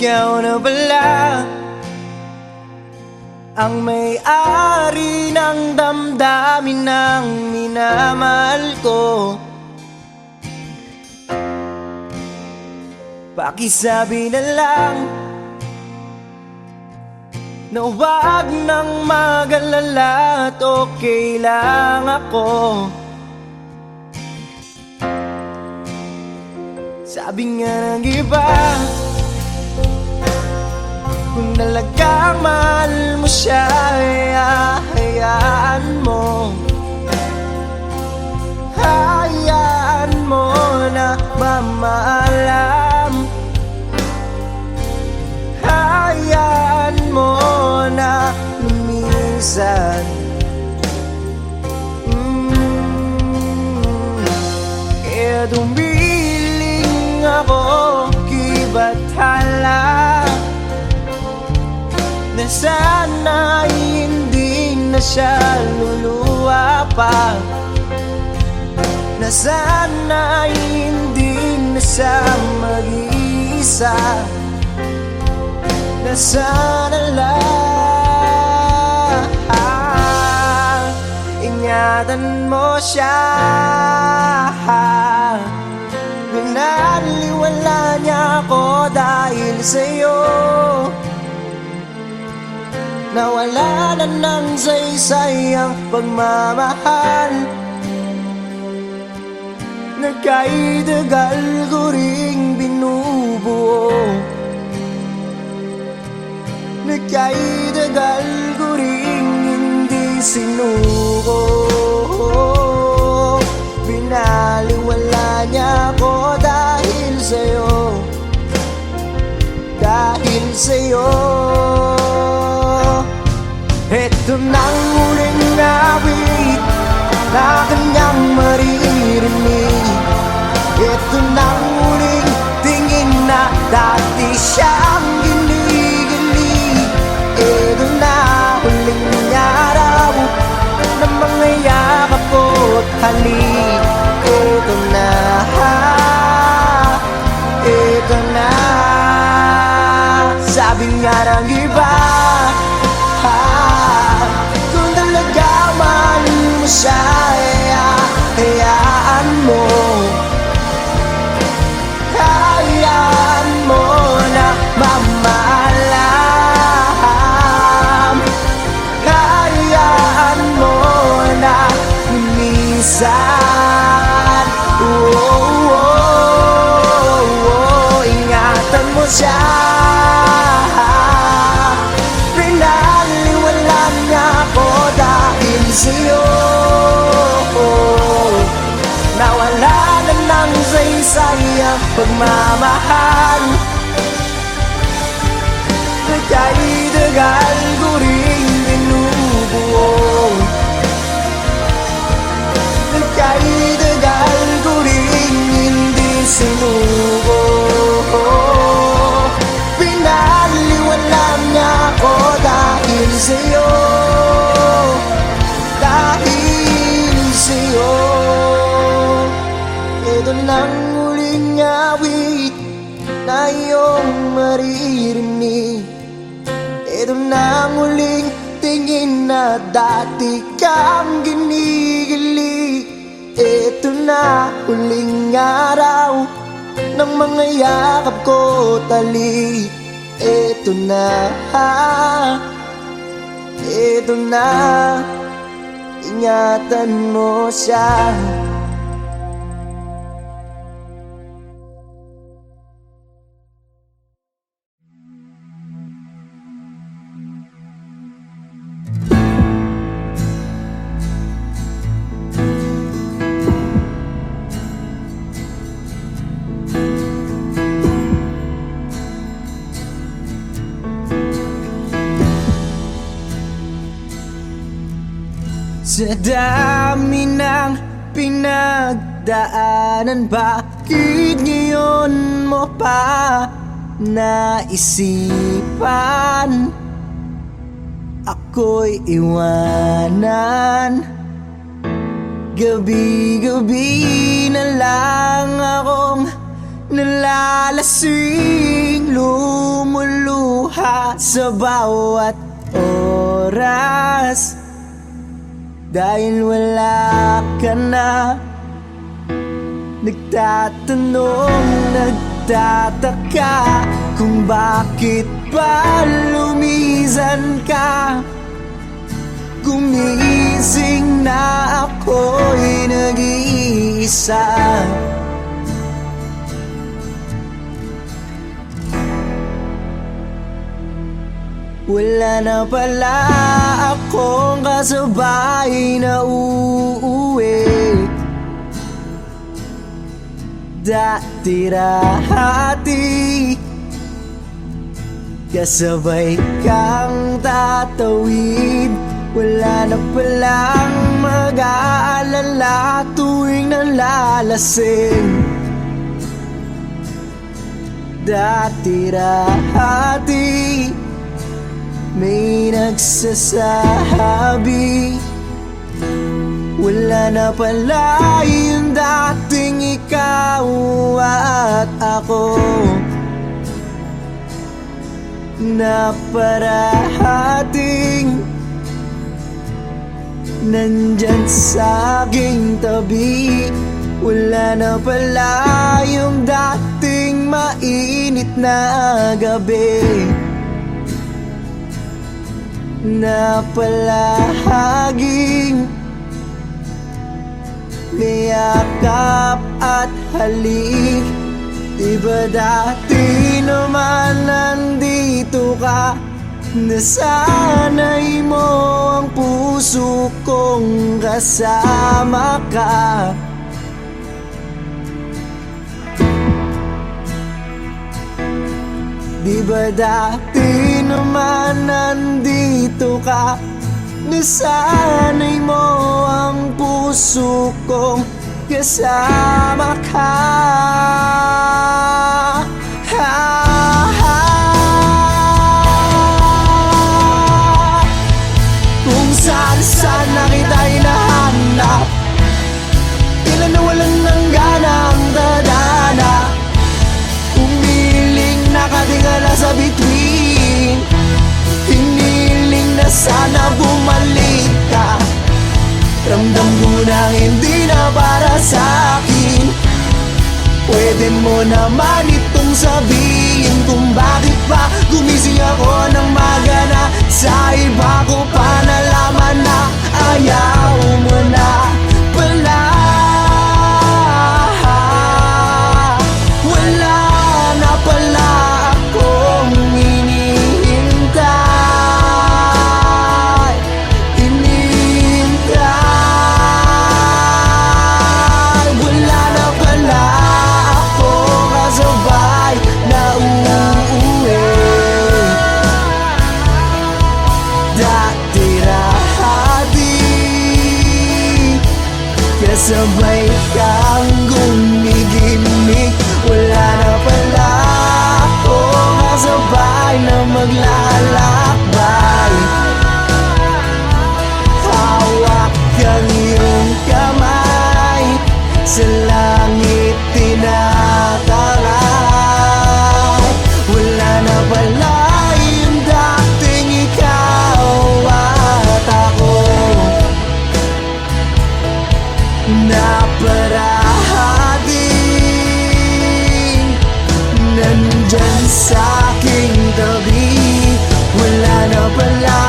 ikaw na pala ang may-ari ng damdamin ng minamahal ko. Pakisabi na lang na huwag nang mag-alala at okay lang ako. Sabi nga ng iba, kung talagang mahal mo siya, hayaan mo. Hayaan mo na mamaalam. Hayaan mo na lumisan. Kaya dumiling ako kibathala na sana'y hindi na siya luluwa pa, na sana'y hindi na siya mag-iisa, na sana lang ingatan mo siya. Pinaliwala niya ako dahil sa'yo, nawala na ng saysay ang pagmamahal na kahit tagal ko ring binubuo, na kahit tagal ko ring hindi sinuko. Binaliwala niya ako dahil sa'yo, dahil sa'yo. Ito nang huling awit na kanyang maririnig. Ito nang huling tingin na dati siyang ginigilig. Ito na huling araw na mga yakap ko't halik. Ito na, ito na. Sabi nga ng iba, kung talaga mahal mo siya, hayaan mo. Hayaan mo na mamaalam. Hayaan mo na lumisan. Ingatan mo siya. Sa'yo, nawala na ng saysay ang pagmamahal na kahit tagal ko ring binubuo, na kahit tagal ko ring hindi sinuko. Pinaliwala niya ako dahil sa'yo, dahil sa'yo. Ito nang huling awit na iyong maririnig. Ito nang huling tingin na dati kang ginigilig. Ito na huling araw ng mga yakap ko tali. Ito na, ito na. Ingatan mo siya. Sa dami ng pinagdaanan, bakit ngayon mo pa naisipan ako'y iwanan? Gabi-gabi na lang akong nalalasing, lumuluha sa bawat oras. Dahil wala ka na, nagtatanong, nagtataka kung bakit ba lumisan ka. Gumising na ako'y nag-iisa. Wala na pala akong kasabay na uuwi. Dati-rati kasabay kang tatawid. Wala na palang mag-aalala tuwing nalalasing. Dati-rati may nagsasabi, wala na pala yung dating ikaw at ako, na parating nandyan sa aking tabi. Wala na pala yung dating mainit na gabi, na palaging may yakap at halik. Diba dati naman nandito ka, nasanay mo ang puso kong kasama ka. Diba dati naman nandito ka, nasanay mo ang puso kong kasama ka. Kung saan na kita'y nahanap, ilan na walang nanggana ang dadana. Umiling nakatingala sa bituin, hiniling na sana bumalik ka. Ramdam ko na hindi na para sa'kin. Pwede mo naman itong sabihin kung bakit pa gumising ako ng magana. Sa iba ko pa nalaman na ayaw mo na pala. Wala na pala akong hinihintay. Wala na pala akong kasabay na uuwi. Dati-rati kasabay kang gumigimik. Wala na pala akong kasabay na maglalakbay. Hawak kang iyong kamay, sa langit tinatalay. Wala na pala yung dating ikaw at ako, na parating nandyan sa aking tabi. Wala na pala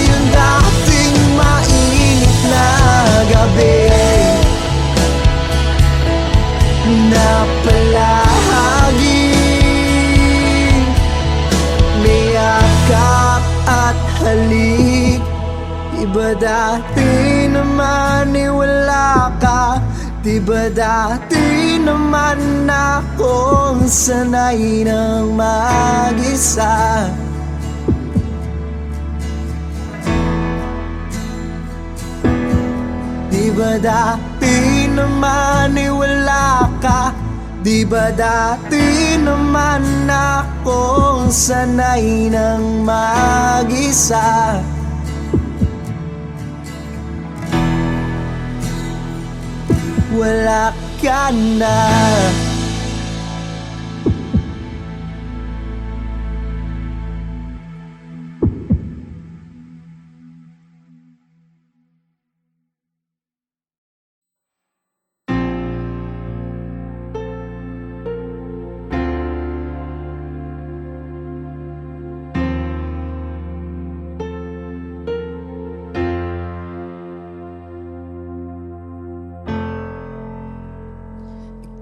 yung dating mainit na gabi, na palaging may yakap at halik. Diba dati naman wala ka, diba dati naman akong sanay ng mag-isa. Diba dati naman wala ka, diba dati naman akong sanay ng mag-isa. Wala ka na,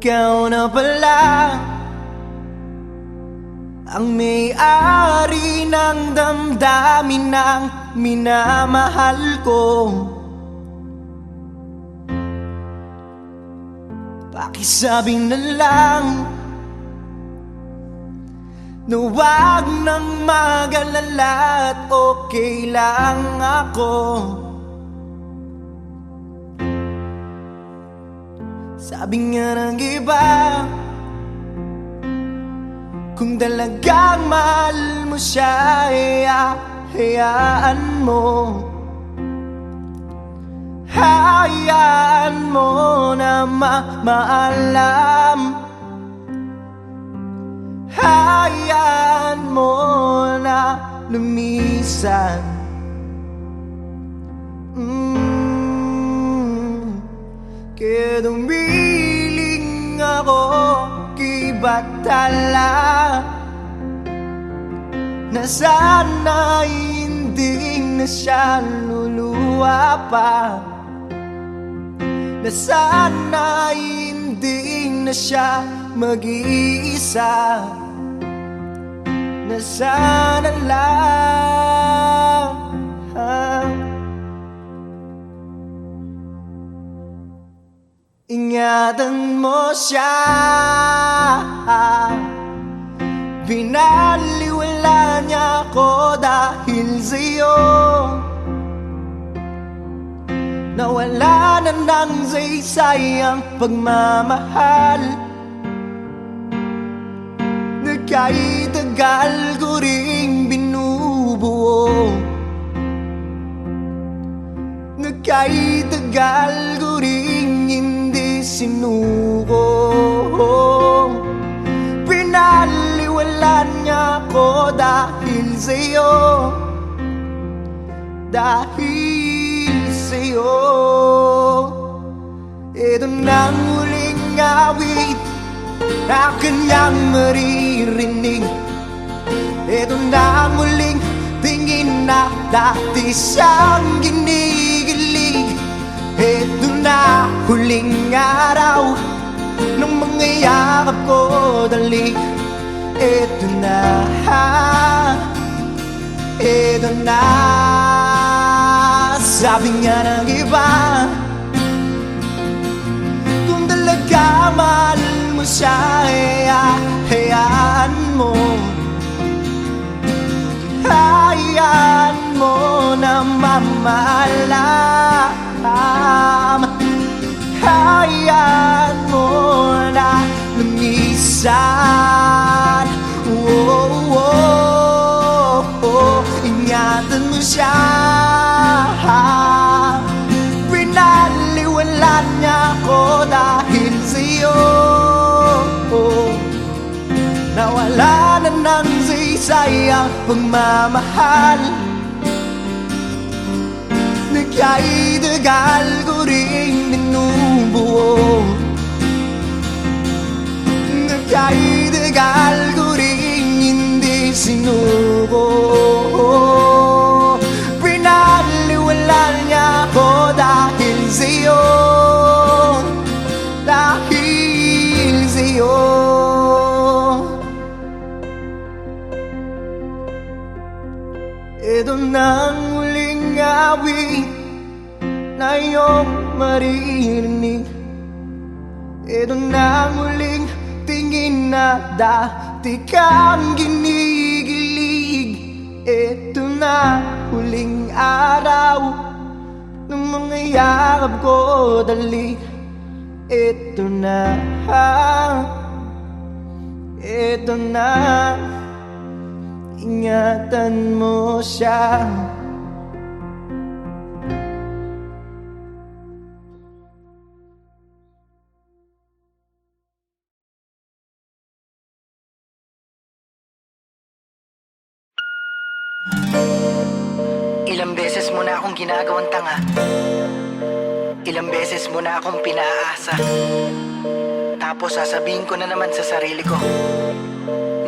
ikaw na pala ang may-ari ng damdamin ng minamahal ko. Pakisabi na lang na huwag nang mag-alala at okay lang ako. Sabi nga ng iba, kung talagang mahal mo siya, hayaan mo. Hayaan mo na maalam. Hayaan mo na lumisan. Kaya dumiling ako kay Batala, na sana hindi na siya luluwa pa, na sana hindi na siya mag-iisa, na sana lang ingatan mo siya. Pinaliwala niya ako dahil sa'yo, nawala na ng saysayang pagmamahal, na kahit tagal ko ring binubuo, na kahit tagal ko ring hindi sinuko. Pinaliwala niya ako dahil sa'yo, dahil sa'yo. Ito na ang huling awit na kanyang maririnig. Ito na ang huling tingin na dati siyang ginigilig. Ito na huling araw ng mga yakap ko dali. Ito na, ito na. Sabi nga ng iba, kung talaga mahal mo siya, hayaan mo. Hayaan mo na mamaalam. Hayaan mo na lumisan. Ingatan mo siya. Pinaliwala niya ako dahil sa'yo, nawala na ng saysayang pagmamahal, na kahit tagal ko rin binubuo, na kahit tagal ko rin hindi sinuko. Pinaliwala niya ako dahil sa'yo, dahil sa'yo. Ito na ang huling awit na iyong maririnig. Ito na ang huling tingin na dati kang ginigilig. Ito na huling araw ng mga yakap ko dali. Ito na, ito na. Ingatan mo siya. Ilang beses mo na akong ginagawang tanga. Ilang beses mo na akong pinaasa. Tapos sasabihin ko na naman sa sarili ko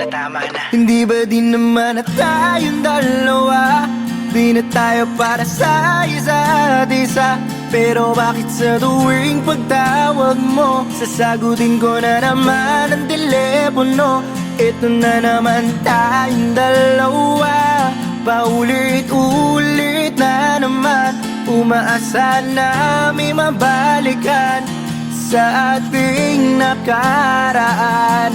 na tama na. Hindi ba din naman na tayong dalawa? Di na tayo para sa isa't isa. Pero bakit sa tuwing pagtawag mo, sasagutin ko na naman ang telepono. Ito na naman tayong dalawa, paulit-ulit na naman. Umaasa na may mabalikan sa ating nakaraan.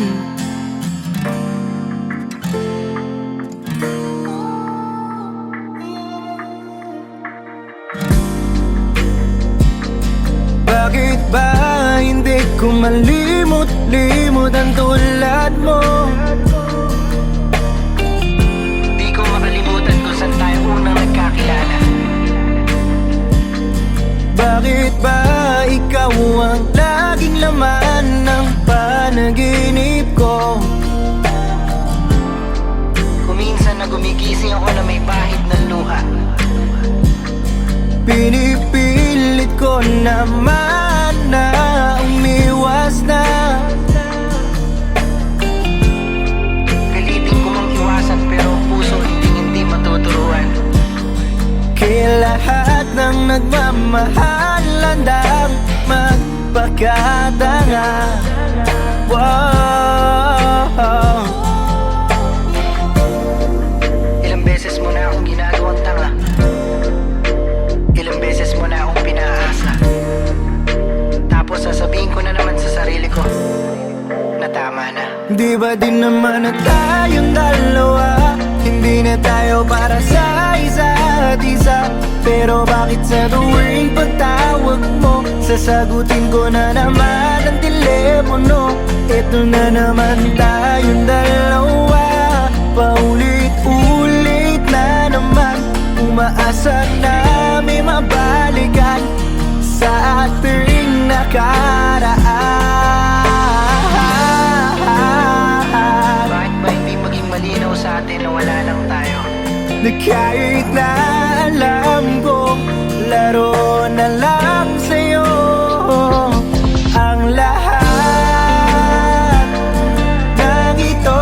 Bakit ba hindi ko malimot-limot ang tulad mo? Di ko makalimutan kung saan tayo unang nagkakilala. Bakit ba ikaw ang laging laman ng panaginip ko? Kuminsan na gumigising ako na may bahid ng luha. Pinipilit ko naman na umiwas na. Pilitin ko mang iwasan pero puso hindi matuturuan. Kaya lahat ng nagmamahal landang magpakatanga. Wow. Ilang beses mo na akong ginagawang tanga. Ilang beses mo na akong pinaasa. Tapos sasabihin ko na naman sa sarili ko na tama na. Di ba din naman na tayong dalawa, hindi na tayo para sa isa't isa. Pero bakit sa tuwing pagtawag mo, sasagutin ko na naman ang telepono. Ito na naman tayong dalawa, paulit-ulit na naman. Umaasa na may mabalikan sa ating nakaraan. Bakit ba hindi maging malinaw sa atin na wala lang tayo? Na kahit na alam ko, laro na lang sa'yo ang lahat ng ito.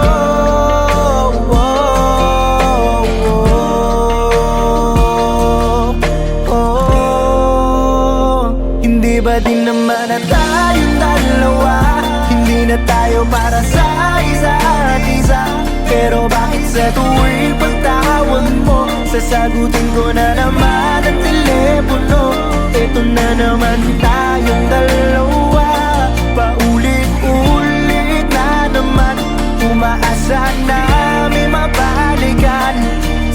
Hindi ba din naman na tayong dalawa, hindi na tayo para sa isa't isa. Pero bakit sa tuwing pagtawag mo, sasagutin ko na naman ang telepono. Ito na naman tayong dalawa, paulit-ulit na naman. Umaasa na may mabalikan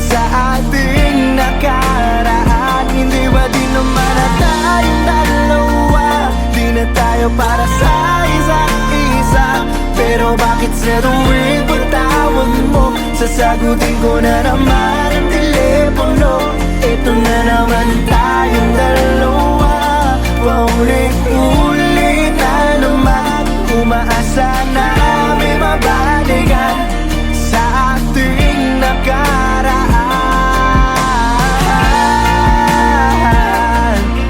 sa ating nakaraan. Hindi ba din naman na tayong dalawa, di na tayo para sa isa't isa. Pero bakit sa tuwing pagtawag mo, sasagutin ko na naman ang telepono. Ito na naman tayong dalawa, paulit-ulit na naman. Umaasa na may mabalikan sa ating nakaraan.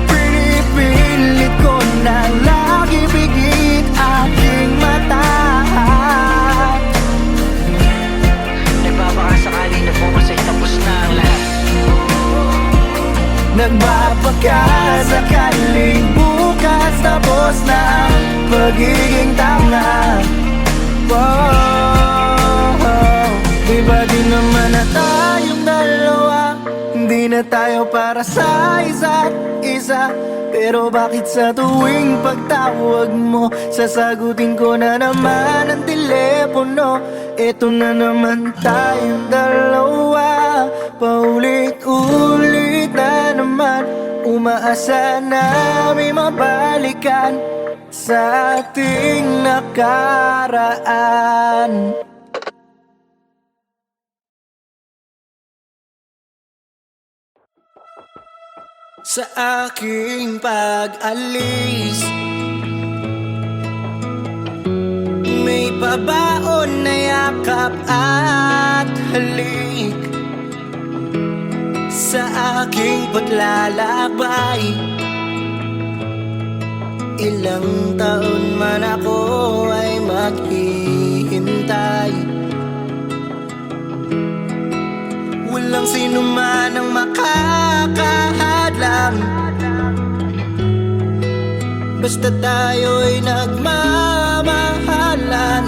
Pinipilit ko na lagi bigit aking mata. Nagbabakasakali na bukas ay tapos na ang lahat. Nagbabakasakaling bukas tapos na ang pagiging tanga. Wow. Iba din naman na tayong dalawa, hindi na tayo para sa isa't isa. Pero bakit sa tuwing pagtawag mo, sasagutin ko na naman ang telepono. Ito na naman tayong dalawa, paulit-ulit na naman. Umaasa na may mabalikan sa ating nakaraan. Sa aking pag-alis, may pabaon na yakap at halik. Sa aking paglalakbay, ilang taon man ako ay maghihintay. Walang sino man ang makakahadlang basta tayo'y nagmamahalan.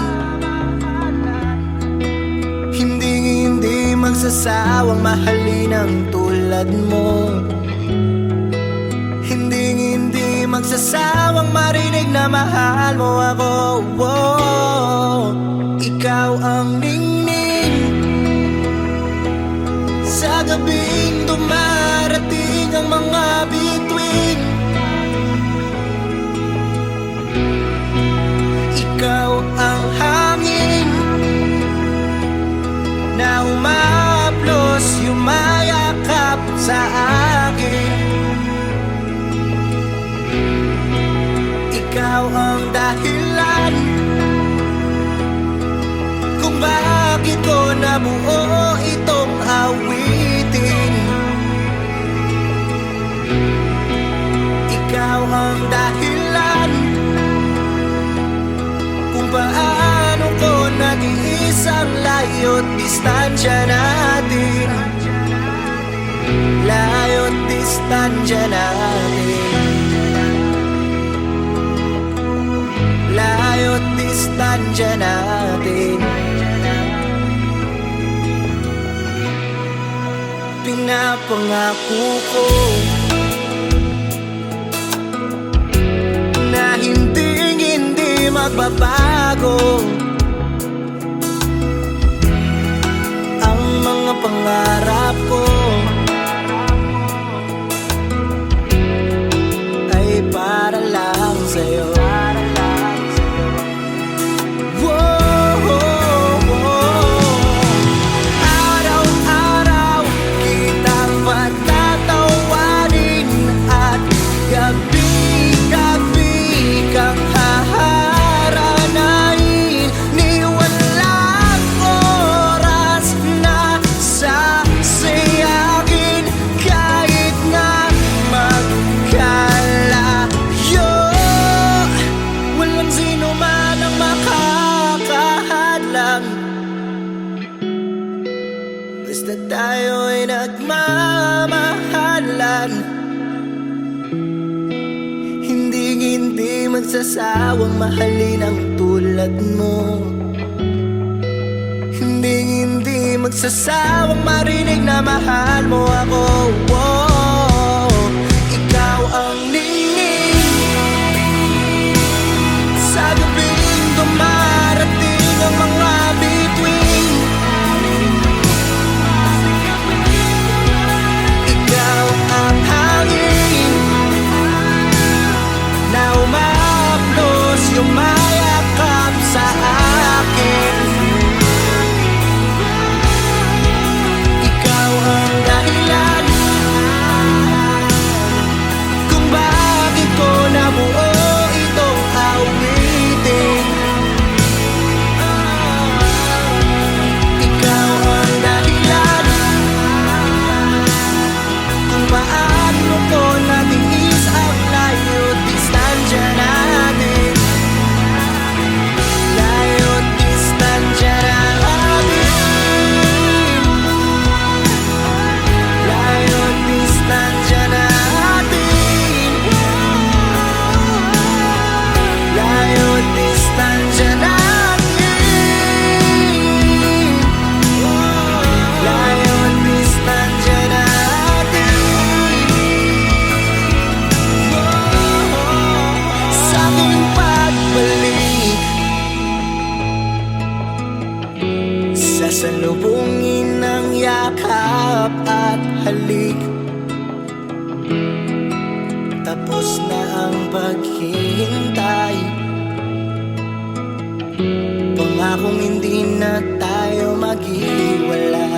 Hindi magsasawang mahalin ang tulad mo. Hindi magsasawang marinig na mahal mo ako. Ikaw ang ningning sa gabing dumarating ang mga bituin. Ikaw ang hangin na umaplos, yumayakap sa akin. Ikaw ang dahilan kung bakit ko nabuo itong awitin. Ikaw ang dahilan kung paano ko nag-iis ang layo't distansya natin. Layo't distansya natin. Layo't distansya natin. Pinapangako ko na hindi magbabago ang mga pangarap ko ay para lang sa'yo. Araw-araw kitang patatawarin at gabi-gabi kang haharanain. Ni walang oras na sasayangin kahit na magkalayo. Walang sino man ang makakahadlang basta tayo'y nagmamahalan. Hindi magsasawang mahalin ang tulad mo. Hindi magsasawang marinig na mahal mo ako. Ikaw ang ningning sa gabing dumarating ang mga bituin. Ikaw ang hangin na umaplos, yumayakap sa akin. Ikaw ang dahilan kung bakit ko nabuo itong awitin. Ikaw ang dahilan kung paano ko natiis ang layo't distansya natin. Layo't distansya natin. Layo't distansya natin. Layo't distansya natin. Layo't distansya natin. Sa aking pagbalik, sasalubungin ng yakap at halik. Tapos na ang paghihintay, pangakong hindi na tayo maghiwalay.